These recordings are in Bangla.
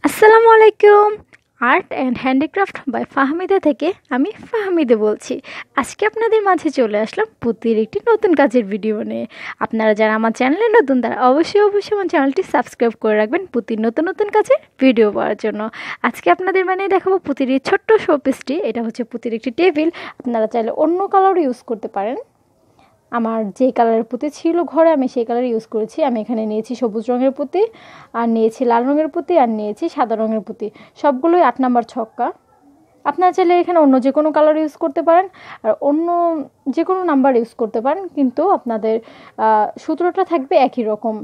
আসসালামু আলাইকুম। Art and handicraft by Fahmida থেকে আমি ফাহমিদা বলছি। আজকে আপনাদের মাঝে চলে আসলাম পুঁতির একটি নতুন কাজের ভিডিও নিয়ে। আপনারা যারা আমার চ্যানেলে নতুন তারা অবশ্যই আমার চ্যানেলটি সাবস্ক্রাইব করে রাখবেন পুঁতির নতুন নতুন কাজের ভিডিও পাওয়ার জন্য। আজকে আপনাদের দেখাবো পুঁতির এই ছোট্ট শোপিসটি। এটা হচ্ছে পুঁতির একটি টেবিল। আপনারা চাইলে অন্য কালারও ইউজ করতে পারেন। আমার যে কালারের পুঁতি ছিল ঘরে আমি সেই কালার ইউজ করেছি। আমি এখানে নিয়েছি সবুজ রঙের পুঁতি, আর নিয়েছি লাল রঙের পুঁতি, আর নিয়েছি সাদা রঙের পুঁতি। সবগুলোই 8 নাম্বার ছক্কা। আপনারা চাইলে এখানে অন্য যে কোনো কালার ইউজ করতে পারেন, আর অন্য যে কোনো নাম্বার ইউজ করতে পারেন, কিন্তু আপনাদের সূত্রটা থাকবে একই রকম।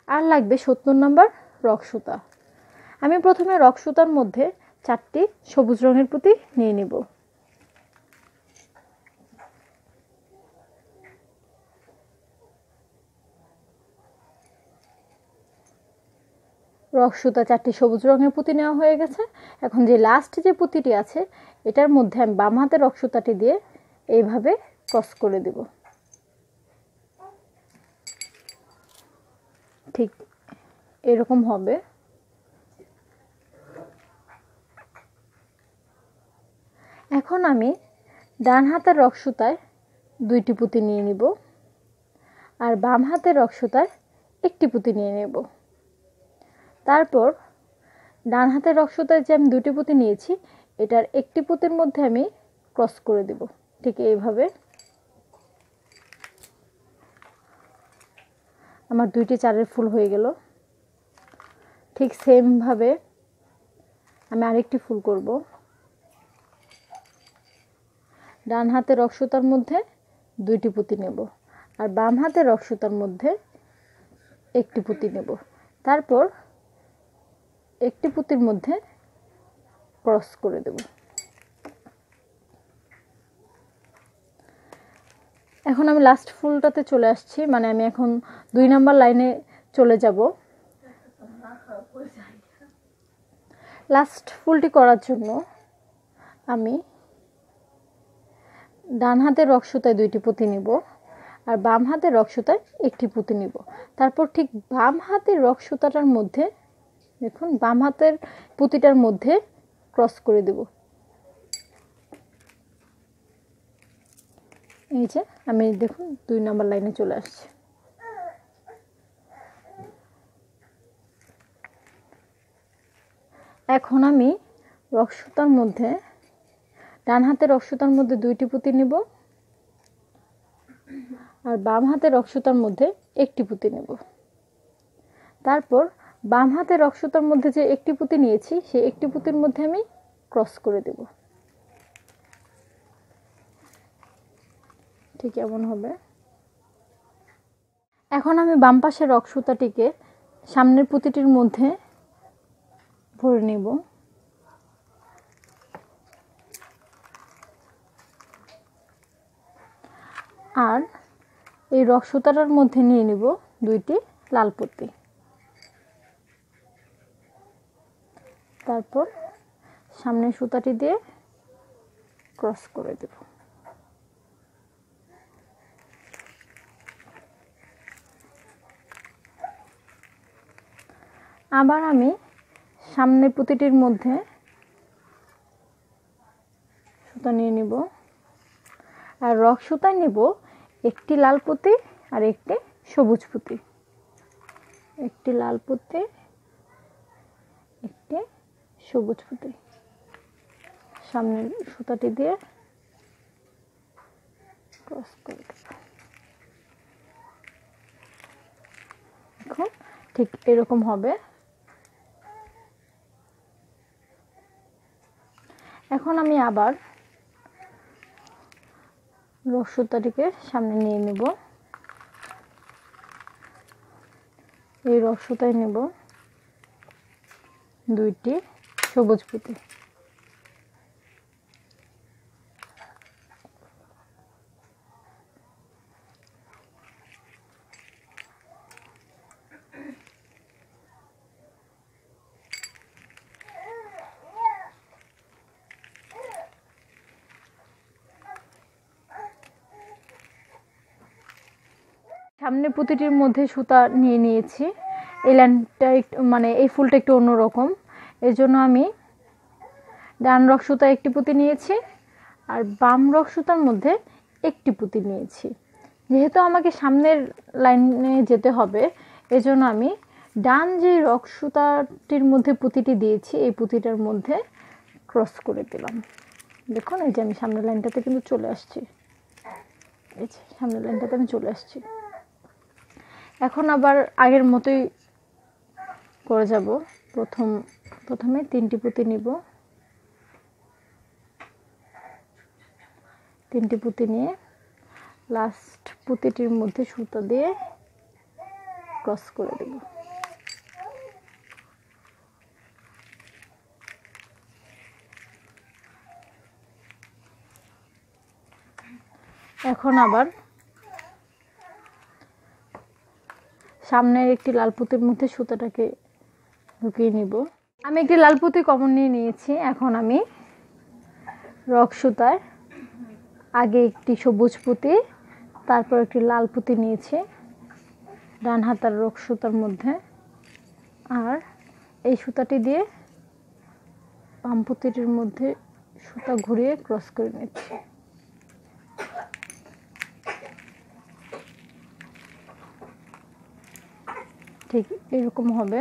আর লাগবে 70 নাম্বার রক সুতা। আমি প্রথমে রক সুতার মধ্যে 4টি সবুজ রঙের পুঁতি নিয়ে নিব। রক সুতা 4টি সবুজ রঙের পুঁতি নেওয়া হয়ে গেছে। এখন যে লাস্ট যে পুঁতিটি আছে এটার মধ্যে আমি বাম হাতে রক সুতাটি দিয়ে এইভাবে ক্রস করে দেব। ঠিক এরকম হবে। এখন আমি ডান হাতের রক সুতায় 2টি পুঁতি নিয়ে নিব, আর বাম হাতের রক সুতায় 1টি পুঁতি নিয়ে নেব। তারপর ডান হাতের রক সুতায় যে আমি 2টি পুঁতি নিয়েছি এটার 1টি পুঁতির মধ্যে আমি ক্রস করে দেব। ঠিক এইভাবে আমার 2টি চারের ফুল হয়ে গেল। ঠিক সেমভাবে আমি আরেকটি ফুল করব। ডান হাতের রক সুতার মধ্যে 2টি পুঁতি নেব, আর বাম হাতের রক সুতার মধ্যে 1টি পুঁতি নেব। তারপর 1টি পুঁতির মধ্যে ক্রস করে দেব। এখন আমি লাস্ট ফুলটাতে চলে আসছি, মানে আমি এখন 2 নাম্বার লাইনে চলে যাব। লাস্ট ফুলটি করার জন্য আমি ডান হাতের রক সুতায় 2টি পুঁতি নিব, আর বাম হাতের রক সুতায় 1টি পুঁতি নিব। তারপর ঠিক বাম হাতের রক সুতাটার মধ্যে দেখুন বাম হাতের পুঁতিটার মধ্যে ক্রস করে দেব। এই যে আমি দেখুন 2 নাম্বার লাইনে চলে আসছি। এখন আমি রক সুতার মধ্যে ডান হাতের রক সুতার মধ্যে 2টি পুঁতি নিব, আর বাম হাতের রক সুতার মধ্যে 1টি পুঁতি নেব। তারপর বাম হাতের রক সুতার মধ্যে যে 1টি পুঁতি নিয়েছি সেই 1টি পুঁতির মধ্যে আমি ক্রস করে দেব। ঠিক এমন হবে। এখন আমি বাম পাশের রক সুতাটিকে সামনের পুঁতিটির মধ্যে ভরে নেব। আর এই রক সুতাটার মধ্যে নিয়ে নিব 2টি লাল পুঁতি। তারপর সামনের সুতাটি দিয়ে ক্রস করে দেব। আবার আমি সামনের পুঁতিটির মধ্যে সুতা নিয়ে নিব, আর রক সুতায় নিব 1টি লাল পুঁতি আর 1টি সবুজ পুঁতি। 1টি লাল পুঁতি, 1টি সবুজ পুঁতি। সামনের সুতাটি দিয়ে ক্রস করে দেব। এখন ঠিক এরকম হবে। এখন আমি আবার রক সুতাটিকে সামনে নিয়ে নেব। এই রক সুতায় নেব 2টি সবুজ পুঁতি। সামনের পুঁতিটির মধ্যে সুতা নিয়ে নিয়েছি। এই লাইনটা একটু মানে এই ফুলটা একটু অন্যরকম, এর জন্য আমি ডান রক সুতা একটি পুঁতি নিয়েছি আর বাম রক সুতার মধ্যে একটি পুঁতি নিয়েছি। যেহেতু আমাকে সামনের লাইনে যেতে হবে, এজন্য আমি ডান যে রক সুতাটির মধ্যে পুঁতিটি দিয়েছি এই পুঁতিটার মধ্যে ক্রস করে দিলাম। দেখুন এই যে আমি সামনের লাইনটাতে কিন্তু চলে আসছি, এই যে সামনের লাইনটাতে আমি চলে আসছি। এখন আবার আগের মতোই করে যাব। প্রথমে 3টি পুঁতি নিব, 3টি পুঁতি নিয়ে লাস্ট পুঁতিটির মধ্যে সুতা দিয়ে ক্রস করে দেব। এখন আবার সামনের একটি লাল পুঁতির মধ্যে সুতাটাকে ঢুকিয়ে নিব। আমি একটি লাল পুঁতি কমন নিয়ে নিয়েছি। এখন আমি রক সুতায় আগে একটি সবুজ পুঁতি, তারপর একটি লাল পুঁতি নিয়েছি ডান হাতার রক সুতার মধ্যে, আর এই সুতাটি দিয়ে বাম পুঁতিটির মধ্যে সুতা ঘুরিয়ে ক্রস করে নিচ্ছি। ঠিক এরকম হবে।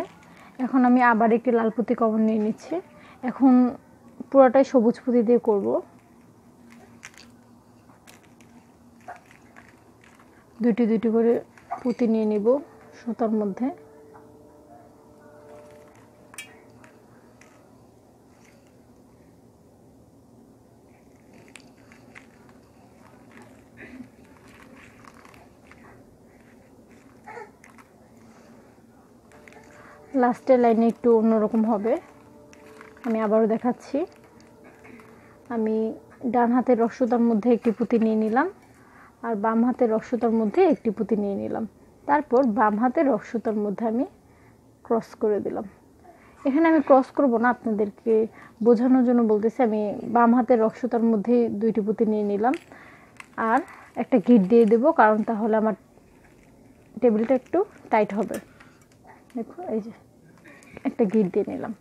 এখন আমি আবার একটি লাল পুঁতি কমন নিয়ে নিচ্ছি। এখন পুরোটাই সবুজ পুঁতি দিয়ে করব। দুটি করে পুঁতি নিয়ে নিব সুতার মধ্যে। লাস্টের লাইনে একটু অন্যরকম হবে, আমি আবারও দেখাচ্ছি। আমি ডান হাতের রক সুতার মধ্যে একটি পুঁতি নিয়ে নিলাম আর বাম হাতের রক সুতার মধ্যে একটি পুঁতি নিয়ে নিলাম, তারপর বাম হাতের রক সুতার মধ্যে আমি ক্রস করে দিলাম। এখানে আমি ক্রস করব না, আপনাদেরকে বোঝানোর জন্য বলতেছি। আমি বাম হাতের রক সুতার মধ্যে 2টি পুঁতি নিয়ে নিলাম আর একটা গিট দিয়ে দেব, কারণ তাহলে আমার টেবিলটা একটু টাইট হবে। দেখো এই যে একটা গিট দিয়ে নিলাম।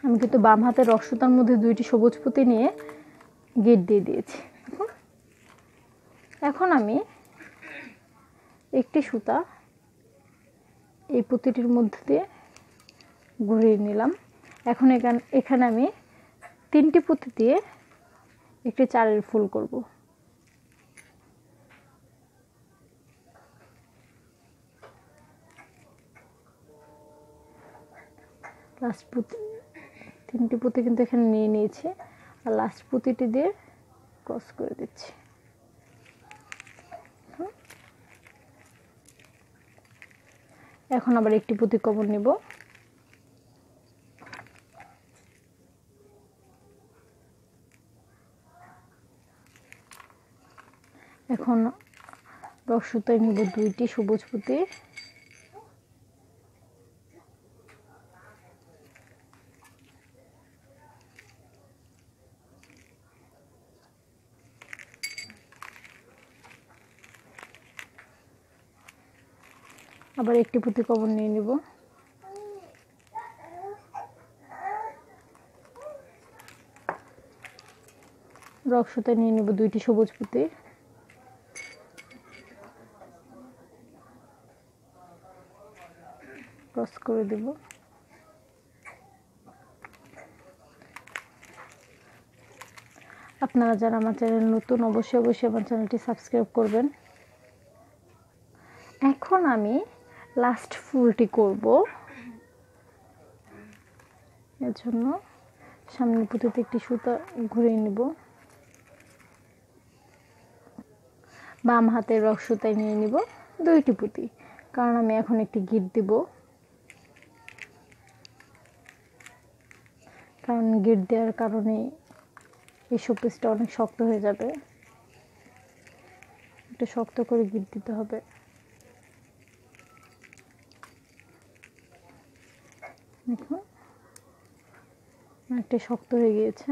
আমি কিন্তু বাম হাতের রক সুতার মধ্যে 2টি সবুজ পুঁতি নিয়ে গিট দিয়ে দিয়েছি। এখন আমি একটি সুতা এই পুঁতিটির মধ্যে দিয়ে ঘুরিয়ে নিলাম। এখন এখানে আমি 3টি পুঁতি দিয়ে একটি চারের ফুল করব। লাস্ট পুঁতি 3টি পুঁতি কিন্তু এখানে নিয়ে নিয়েছি আর লাস্ট পুঁতিটি দিয়ে ক্রস করে দিচ্ছি। এখন আবার একটি পুঁতি কমন নিব। এখন রক সুতায় নিব 2টি সবুজ পুঁতি, আবার একটি পুঁতি কমন নিয়ে নিব। রক সুতায় নিয়ে নিব 2টি সবুজ পুঁতি, ক্রস করে দেব। আপনারা যারা আমার চ্যানেল নতুন অবশ্যই আমার চ্যানেলটি সাবস্ক্রাইব করবেন। এখন আমি লাস্ট ফুলটি করব, এর জন্য সামনের পুঁতিতে একটি সুতা ঘুরিয়ে নেব। বাম হাতের রক সুতায় নিয়ে নিব 2টি পুঁতি, কারণ আমি এখন একটি গিট দিব, কারণ গিট দেওয়ার কারণে এই শোপিসটা অনেক শক্ত হয়ে যাবে। একটু শক্ত করে গিট দিতে হবে। দেখুন অনেকটা শক্ত হয়ে গিয়েছে।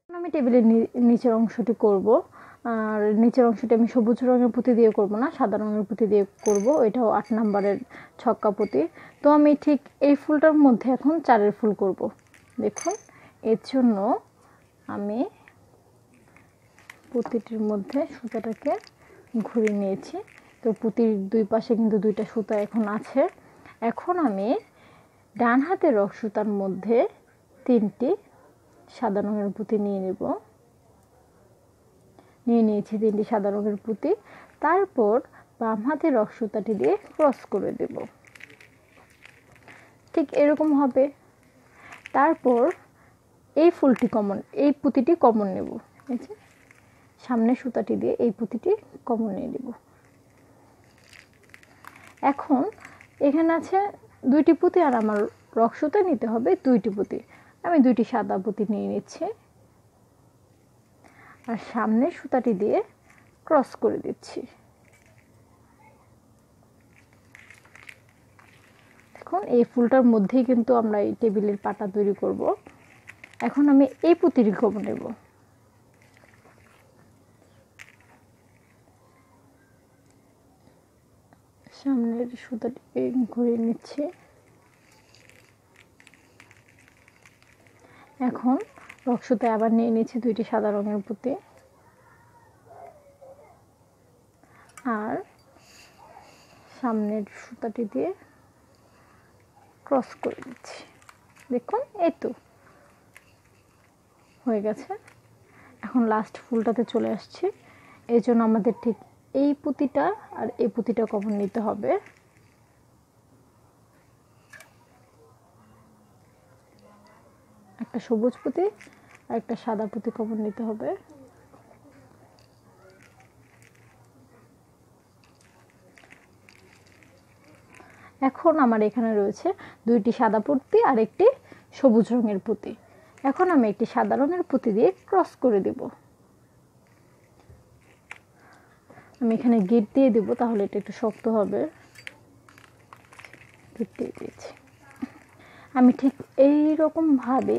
আমি টেবিলের নিচের অংশটি করব। আর নিচের অংশটি আমি সবুজ রঙের পুঁতি দিয়ে করব না, সাদা রঙের পুঁতি দিয়ে করব, এটাও 8 নাম্বারের ছক্কা পুঁতি। তো আমি ঠিক এই ফুলটার মধ্যে এখন 4 ফুল করব। দেখুন, এর জন্য আমি পুঁতিটির মধ্যে সুতাটাকে ঘুরিয়ে নিয়েছি। তো পুঁতির দুই পাশে কিন্তু 2টা সুতা এখন আছে। এখন আমি ডান হাতের রক সুতার মধ্যে 3টি সাদা রঙের পুঁতি নিয়ে নিয়েছি 3টি সাদা রঙের পুঁতি। তারপর বাম হাতের রক সুতাটি দিয়ে ক্রস করে দেব, ঠিক এরকম হবে। তারপর এই ফুলটি কমন, এই পুঁতিটি কমন নেব, এই যে সামনে সুতাটি দিয়ে এই পুঁতিটি কমন নিয়ে নেব। এখন এখানে আছে 2টি পুঁতি আর আমার রক সুতা নিতে হবে 2টি পুঁতি। আমি 2টি সাদা পুঁতি নিয়ে নিচ্ছি আর সামনের সুতাটি দিয়ে ক্রস করে দিচ্ছি। দেখুন, এই ফুলটার মধ্যেই কিন্তু আমরা এই টেবিলের পাটা তৈরি করব। এখন আমি এই পুঁতিটি কমন নেব, সামনের সুতাটিকে ঘুরিয়ে নিচ্ছি। এখন রক সুতায় আবার নিয়ে নিচ্ছি 2টি সাদা রঙের পুঁতি আর সামনের সুতাটি দিয়ে ক্রস করে দিচ্ছি। দেখুন, এই তো হয়ে গেছে। এখন লাস্ট ফুলটাতে চলে আসছি। এই জন্য আমাদের ঠিক এই পুঁতিটা আর এই পুঁতিটা কমন নিতে হবে। একটা সবুজ পুঁতি আর একটা সাদা পুঁতি কমন নিতে হবে। এখন আমার এখানে রয়েছে 2টি সাদা পুঁতি আর একটি সবুজ রঙের পুঁতি। এখন আমি একটি সাদা রঙের পুঁতি দিয়ে ক্রস করে দেব। আমি এখানে গিট দিয়ে দেব, তাহলে এটা একটু শক্ত হবে। গিট দিয়ে দিয়েছি। আমি ঠিক এই রকম ভাবে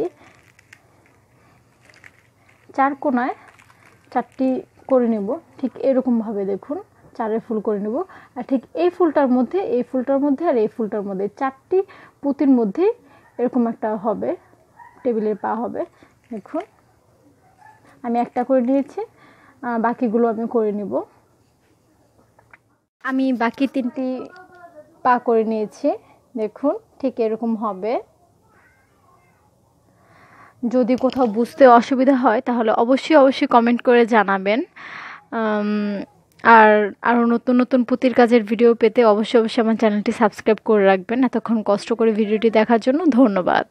4 কোণায় 4টি করে নেব। ঠিক এরকম ভাবে দেখুন 4 ফুল করে নেব। আর ঠিক এই ফুলটার মধ্যে, এই ফুলটার মধ্যে আর এই ফুলটার মধ্যে 4টি পুঁতির মধ্যে এরকম একটা হবে, টেবিলের পা হবে। দেখুন, আমি একটা করে নিয়েছি, বাকিগুলো আমি করে নিব। আমি বাকি 3টি পা করে নিয়েছি। দেখুন, ঠিক এরকম হবে। যদি কোথাও বুঝতে অসুবিধা হয় তাহলে অবশ্যই কমেন্ট করে জানাবেন। আর আরও নতুন নতুন পুঁতির কাজের ভিডিও পেতে অবশ্যই আমার চ্যানেলটি সাবস্ক্রাইব করে রাখবেন। এতক্ষণ কষ্ট করে ভিডিওটি দেখার জন্য ধন্যবাদ।